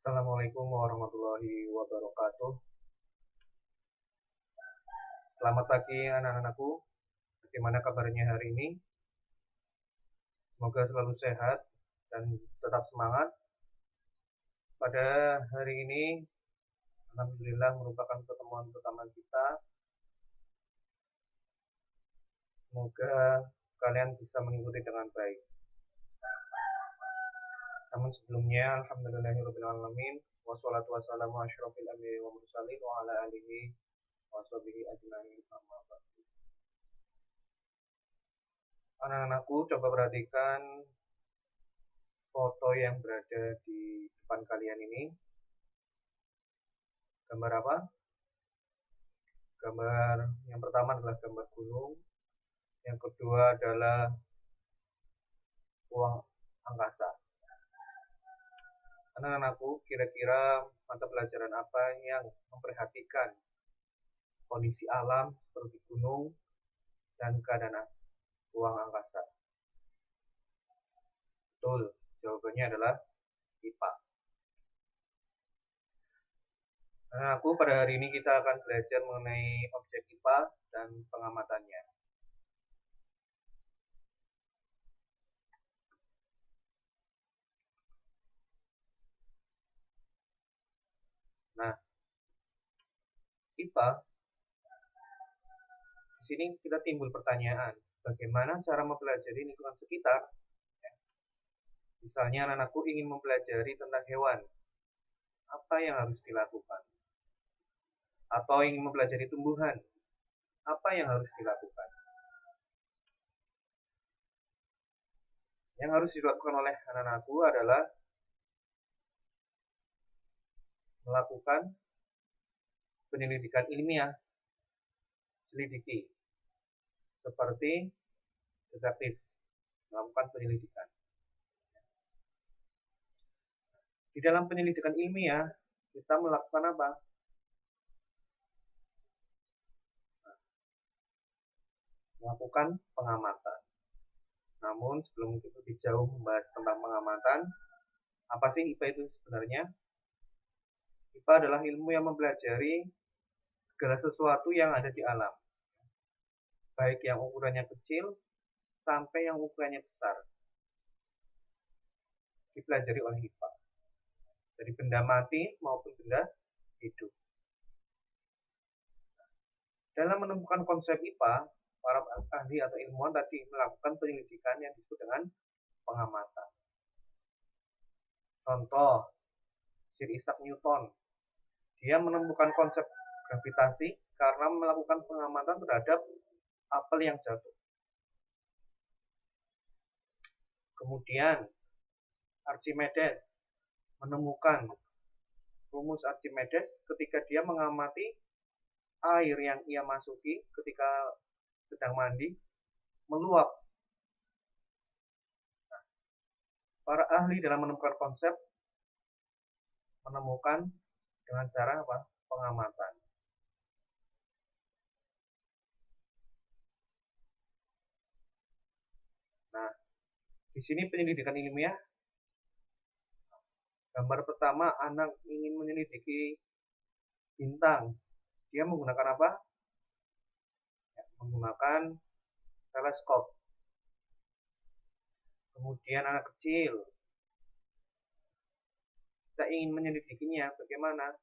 Assalamualaikum warahmatullahi wabarakatuh. Selamat pagi anak-anakku. Bagaimana kabarnya hari ini? Semoga selalu sehat dan tetap semangat. Pada hari ini, alhamdulillah merupakan pertemuan pertama kita. Semoga kalian bisa mengikuti dengan baik. Namun sebelumnya, alhamdulillahirrahmanirrahim. Wassalatu wassalamu asyrafil anbiya'i wal mursalin wa ala alihi wa sahbihi ajma'in. Amma ba'du. Anak-anakku, coba perhatikan foto yang berada di depan kalian ini. Gambar apa? Gambar yang pertama adalah gambar gunung, yang kedua adalah ruang angkasa. Anak-anakku, kira-kira mata pelajaran apa yang memperhatikan kondisi alam seperti gunung dan keadaan ruang angkasa? Betul, jawabannya adalah IPA. Anak-anakku, pada hari ini kita akan belajar mengenai objek IPA dan pengamatannya. Nah, IPA, di sini kita timbul pertanyaan, bagaimana cara mempelajari lingkungan sekitar? Misalnya anak-anakku ingin mempelajari tentang hewan, apa yang harus dilakukan? Atau ingin mempelajari tumbuhan, apa yang harus dilakukan? Yang harus dilakukan oleh anak-anakku adalah melakukan penyelidikan ilmiah, selidiki, seperti detektif, melakukan penyelidikan. Di dalam penyelidikan ilmiah, kita melakukan apa? Melakukan pengamatan. Namun sebelum kita lebih jauh membahas tentang pengamatan, apa sih IPA itu sebenarnya? IPA adalah ilmu yang mempelajari segala sesuatu yang ada di alam, baik yang ukurannya kecil sampai yang ukurannya besar, dipelajari oleh IPA. Dari benda mati maupun benda hidup. Dalam menemukan konsep IPA, para ahli atau ilmuwan tadi melakukan penyelidikan yang disebut dengan pengamatan. Contoh, Sir Isaac Newton. Dia menemukan konsep gravitasi karena melakukan pengamatan terhadap apel yang jatuh. Kemudian, Archimedes menemukan rumus Archimedes ketika dia mengamati air yang ia masuki ketika sedang mandi meluap. Nah, para ahli dalam menemukan konsep menemukan dengan cara apa? Pengamatan. Nah, di sini penyelidikan ilmiah. Gambar pertama, anak ingin menyelidiki bintang. Dia menggunakan apa? Ya, menggunakan teleskop. Kemudian anak kecil, kita ingin menyelidikinya, bagaimana?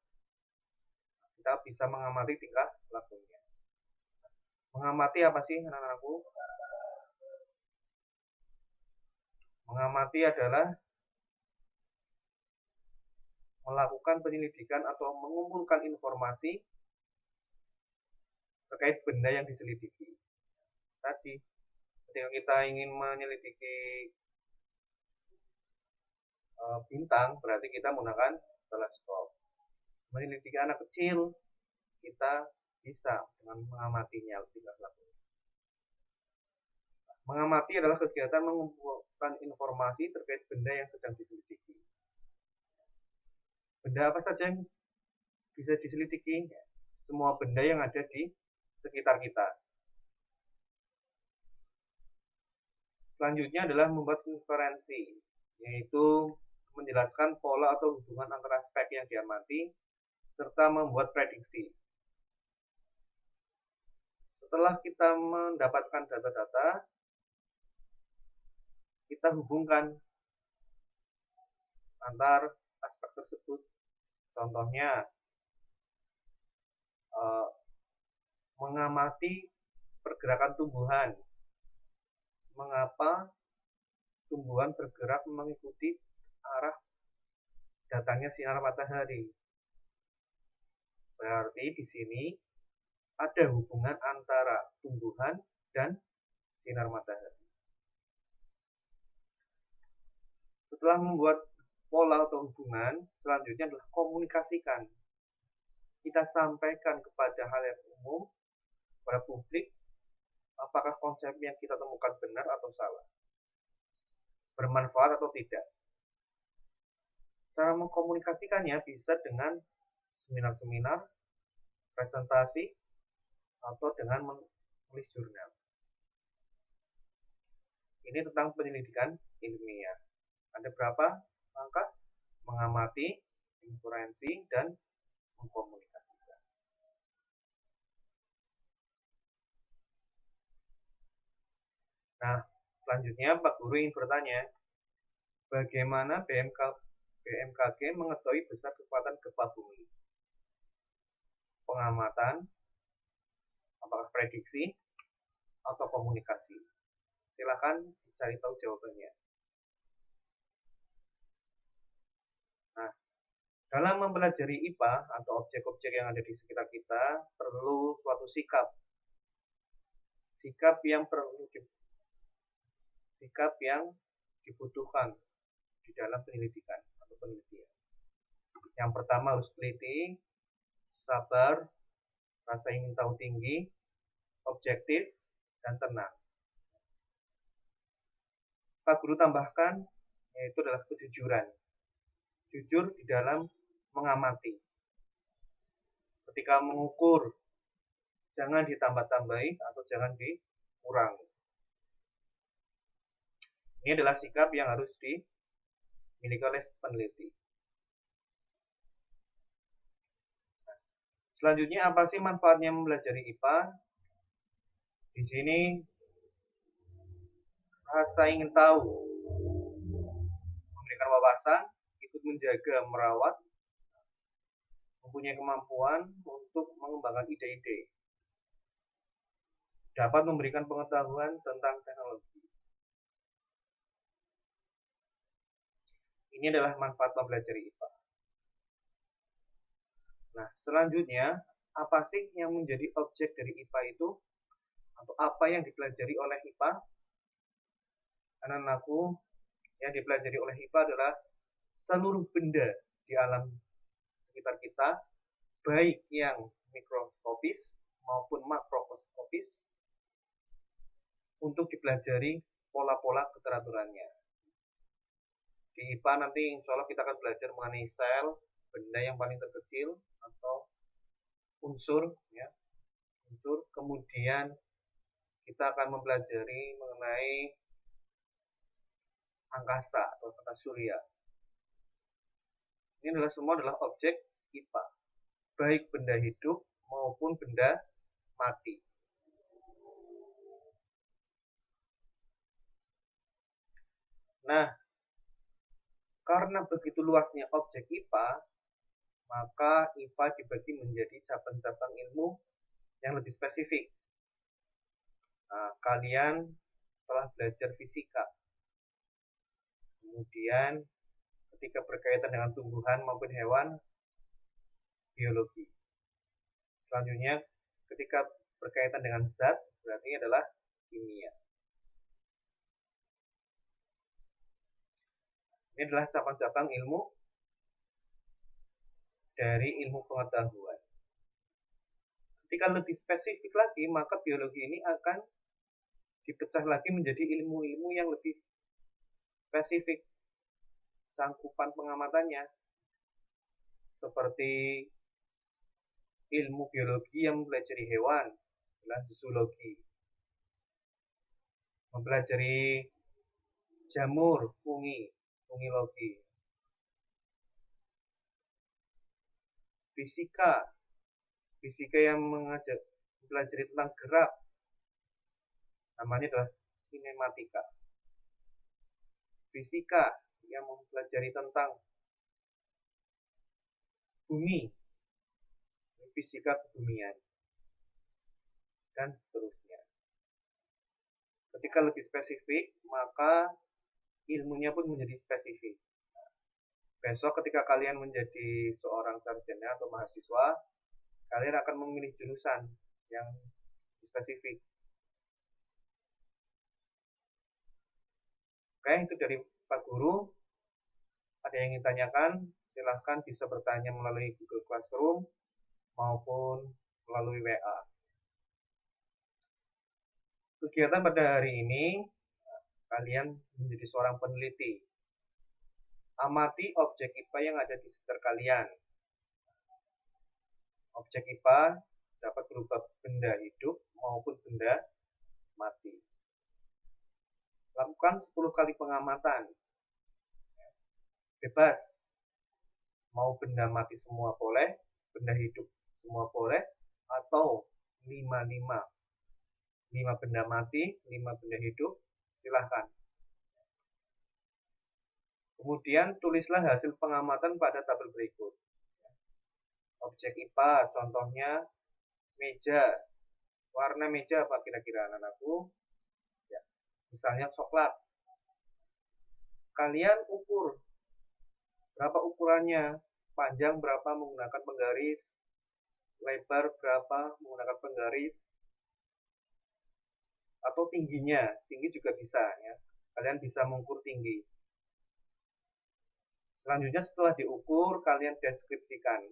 Kita bisa mengamati tingkah lakunya. Mengamati apa sih anak-anakku? Mengamati adalah melakukan penyelidikan atau mengumpulkan informasi terkait benda yang diselidiki. Tadi, ketika kita ingin menyelidiki bintang, berarti kita menggunakan teleskop. Menyelidiki anak kecil, kita bisa dengan mengamatinya tingkah lakunya. Mengamati adalah kegiatan mengumpulkan informasi terkait benda yang sedang diselidiki. Benda apa saja yang bisa diselidiki? Semua benda yang ada di sekitar kita. Selanjutnya adalah membuat inferensi, yaitu menjelaskan pola atau hubungan antara spek yang diamati, serta membuat prediksi. Setelah kita mendapatkan data-data, kita hubungkan antar aspek tersebut. Contohnya, mengamati pergerakan tumbuhan. Mengapa tumbuhan bergerak mengikuti arah datangnya sinar matahari? Berarti di sini ada hubungan antara tumbuhan dan sinar matahari. Setelah membuat pola atau hubungan, selanjutnya adalah komunikasikan. Kita sampaikan kepada halayak umum, kepada publik, apakah konsep yang kita temukan benar atau salah, bermanfaat atau tidak. Cara mengkomunikasikannya bisa dengan seminar-seminar, presentasi, atau dengan menulis jurnal. Ini tentang penyelidikan ilmiah. Ada berapa langkah? Mengamati, inferensi, dan mengkomunikasikan. Nah, selanjutnya Pak Guru ingin bertanya, bagaimana BMKG mengetahui besar kekuatan gempa bumi? Pengamatan, apakah prediksi, atau komunikasi? Silakan cari tahu jawabannya. Nah, dalam mempelajari IPA atau objek-objek yang ada di sekitar kita, perlu suatu sikap yang dibutuhkan di dalam penyelidikan atau penelitian. Yang pertama harus teliti, sabar, rasa ingin tahu tinggi, objektif, dan tenang. Pak Guru tambahkan, yaitu adalah kejujuran. Jujur di dalam mengamati. Ketika mengukur, jangan ditambah-tambahi atau jangan dikurangi. Ini adalah sikap yang harus dimiliki oleh peneliti. Selanjutnya, apa sih manfaatnya mempelajari IPA? Di sini rasa ingin tahu, memberikan wawasan, ikut menjaga, merawat, mempunyai kemampuan untuk mengembangkan ide-ide, dapat memberikan pengetahuan tentang teknologi. Ini adalah manfaat mempelajari IPA. Nah, selanjutnya, apa sih yang menjadi objek dari IPA itu? Atau apa yang dipelajari oleh IPA? Anak-anakku, yang dipelajari oleh IPA adalah seluruh benda di alam sekitar kita, baik yang mikroskopis maupun makroskopis, untuk dipelajari pola-pola keteraturannya. Di IPA nanti insya Allah kita akan belajar mengenai sel, benda yang paling terkecil atau unsur, ya, unsur. Kemudian kita akan mempelajari mengenai angkasa atau tata surya. Ini semua adalah objek IPA, baik benda hidup maupun benda mati. Nah, karena begitu luasnya objek IPA, maka IPA dibagi menjadi cabang-cabang ilmu yang lebih spesifik. Nah, kalian telah belajar fisika. Kemudian ketika berkaitan dengan tumbuhan maupun hewan, biologi. Selanjutnya ketika berkaitan dengan zat, berarti adalah kimia. Ini adalah cabang-cabang ilmu dari ilmu pengetahuan. Ketika lebih spesifik lagi, maka biologi ini akan dipecah lagi menjadi ilmu-ilmu yang lebih spesifik cangkupan pengamatannya, seperti ilmu biologi yang mempelajari hewan, adalah zoologi, mempelajari jamur, fungilogi, Fisika, fisika yang mempelajari tentang gerak, namanya adalah kinematika. Fisika yang mempelajari tentang bumi, fisika kebumian, dan seterusnya. Ketika lebih spesifik, maka ilmunya pun menjadi spesifik. Besok ketika kalian menjadi seorang sarjana atau mahasiswa, kalian akan memilih jurusan yang spesifik. Oke, itu dari Pak Guru. Ada yang ingin tanyakan, silahkan bisa bertanya melalui Google Classroom maupun melalui WA. Kegiatan pada hari ini, kalian menjadi seorang peneliti. Amati objek IPA yang ada di sekitar kalian. Objek IPA dapat berupa benda hidup maupun benda mati. Lakukan 10 kali pengamatan. Bebas. Mau benda mati semua boleh, benda hidup semua boleh, atau 5-5. 5 benda mati, 5 benda hidup, silahkan. Kemudian tulislah hasil pengamatan pada tabel berikut. Objek IPA, contohnya meja. Warna meja apa kira-kira anak-anakku? Ya, misalnya coklat. Kalian ukur. Berapa ukurannya? Panjang berapa menggunakan penggaris? Lebar berapa menggunakan penggaris? Atau tingginya? Tinggi juga bisa ya. Kalian bisa mengukur tinggi. Selanjutnya setelah diukur, kalian deskripsikan.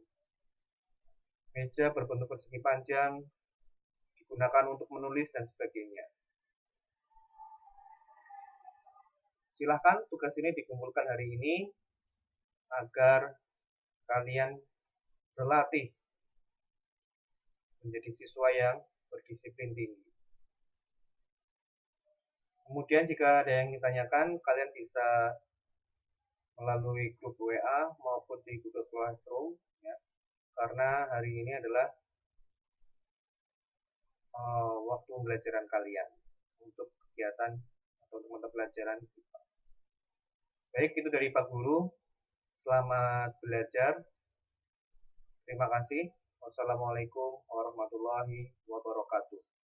Meja berbentuk persegi panjang, digunakan untuk menulis dan sebagainya. Silahkan tugas ini dikumpulkan hari ini agar kalian berlatih menjadi siswa yang berdisiplin tinggi. Kemudian jika ada yang ingin tanyakan, kalian bisa melalui grup WA maupun di Google Classroom ya. Karena hari ini adalah waktu pembelajaran kalian untuk kegiatan atau untuk mata pelajaran IPA. Baik, itu dari Pak Guru. Selamat belajar. Terima kasih. Wassalamualaikum warahmatullahi wabarakatuh.